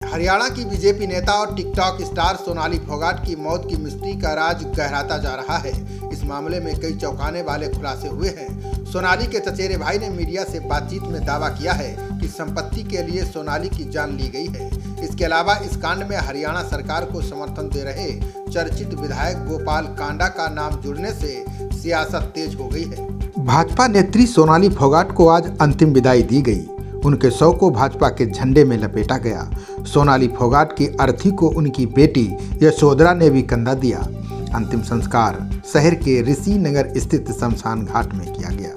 हरियाणा की बीजेपी नेता और टिकटॉक स्टार सोनाली फोगाट की मौत की मिस्ट्री का राज गहराता जा रहा है। इस मामले में कई चौंकाने वाले खुलासे हुए हैं। सोनाली के चचेरे भाई ने मीडिया से बातचीत में दावा किया है कि संपत्ति के लिए सोनाली की जान ली गई है। इसके अलावा इस कांड में हरियाणा सरकार को समर्थन दे रहे चर्चित विधायक गोपाल कांडा का नाम जुड़ने से सियासत तेज हो गई है। भाजपा नेत्री सोनाली फोगाट को आज अंतिम विदाई दी गई। उनके शव को भाजपा के झंडे में लपेटा गया। सोनाली फोगाट की अर्थी को उनकी बेटी यशोधरा ने भी कंधा दिया। अंतिम संस्कार शहर के ऋषि नगर स्थित शमशान घाट में किया गया।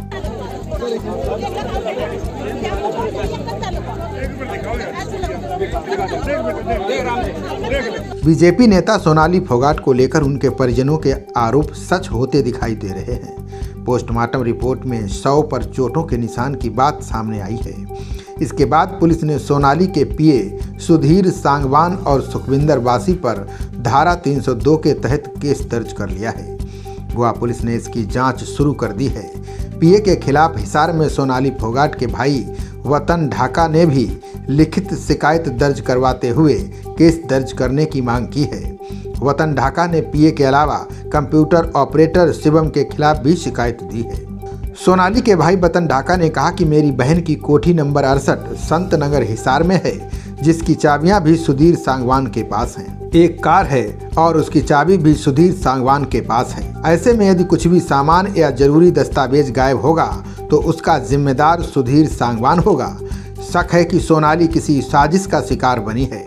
बीजेपी नेता सोनाली फोगाट को लेकर उनके परिजनों के आरोप सच होते दिखाई दे रहे हैं। पोस्टमार्टम रिपोर्ट में शव पर चोटों के निशान की बात सामने आई है। इसके बाद पुलिस ने सोनाली के पीए सुधीर सांगवान और सुखविंदर वासी पर धारा 302 के तहत केस दर्ज कर लिया है। गोवा पुलिस ने इसकी जांच शुरू कर दी है। पीए के खिलाफ हिसार में सोनाली फोगाट के भाई वतन ढाका ने भी लिखित शिकायत दर्ज करवाते हुए केस दर्ज करने की मांग की है। वतन ढाका ने पीए के अलावा कंप्यूटर ऑपरेटर शिवम के खिलाफ भी शिकायत दी है। सोनाली के भाई वतन ढाका ने कहा कि मेरी बहन की कोठी नंबर 68 संत नगर हिसार में है, जिसकी चाबियां भी सुधीर सांगवान के पास हैं। एक कार है और उसकी चाबी भी सुधीर सांगवान के पास है। ऐसे में यदि कुछ भी सामान या जरूरी दस्तावेज गायब होगा तो उसका जिम्मेदार सुधीर सांगवान होगा। शक है कि सोनाली किसी साजिश का शिकार बनी है।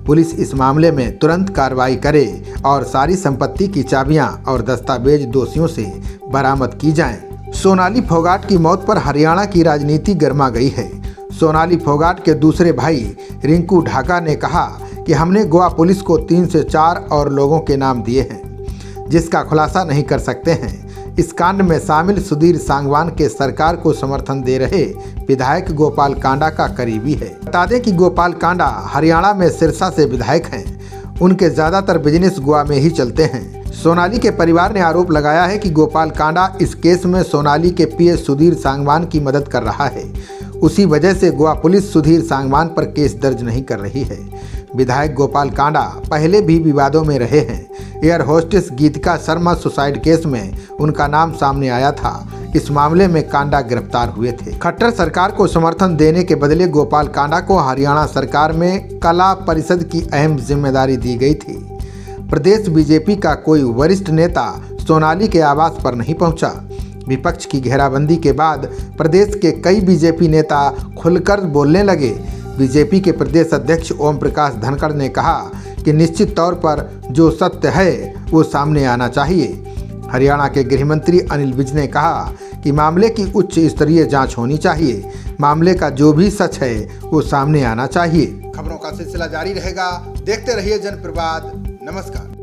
पुलिस इस मामले में तुरंत कार्रवाई करे और सारी संपत्ति की चाबियां और दस्तावेज दोषियों से बरामद की जाएं। सोनाली फोगाट की मौत पर हरियाणा की राजनीति गर्मा गई है। सोनाली फोगाट के दूसरे भाई रिंकू ढाका ने कहा कि हमने गोवा पुलिस को 3 से 4 और लोगों के नाम दिए हैं, जिसका खुलासा नहीं कर सकते हैं। इस कांड में शामिल सुधीर सांगवान के सरकार को समर्थन दे रहे विधायक गोपाल कांडा का करीबी है। बता दें कि गोपाल कांडा हरियाणा में सिरसा से विधायक हैं। उनके ज़्यादातर बिजनेस गोवा में ही चलते हैं। सोनाली के परिवार ने आरोप लगाया है कि गोपाल कांडा इस केस में सोनाली के पीए सुधीर सांगवान की मदद कर रहा है। उसी वजह से गोवा पुलिस सुधीर सांगवान पर केस दर्ज नहीं कर रही है। विधायक गोपाल कांडा पहले भी विवादों में रहे हैं। एयर होस्टेस गीतिका शर्मा सुसाइड केस में उनका नाम सामने आया था। इस मामले में कांडा गिरफ्तार हुए थे। खट्टर सरकार को समर्थन देने के बदले गोपाल कांडा को हरियाणा सरकार में कला परिषद की अहम जिम्मेदारी दी गई थी। प्रदेश बीजेपी का कोई वरिष्ठ नेता सोनाली के आवास पर नहीं पहुंचा। विपक्ष की घेराबंदी के बाद प्रदेश के कई बीजेपी नेता खुलकर बोलने लगे। बीजेपी के प्रदेश अध्यक्ष ओम प्रकाश धनखड़ ने कहा कि निश्चित तौर पर जो सत्य है वो सामने आना चाहिए। हरियाणा के गृह मंत्री अनिल विज ने कहा कि मामले की उच्च स्तरीय जांच होनी चाहिए। मामले का जो भी सच है वो सामने आना चाहिए। खबरों का सिलसिला जारी रहेगा। देखते रहिए जनप्रवाद। नमस्कार।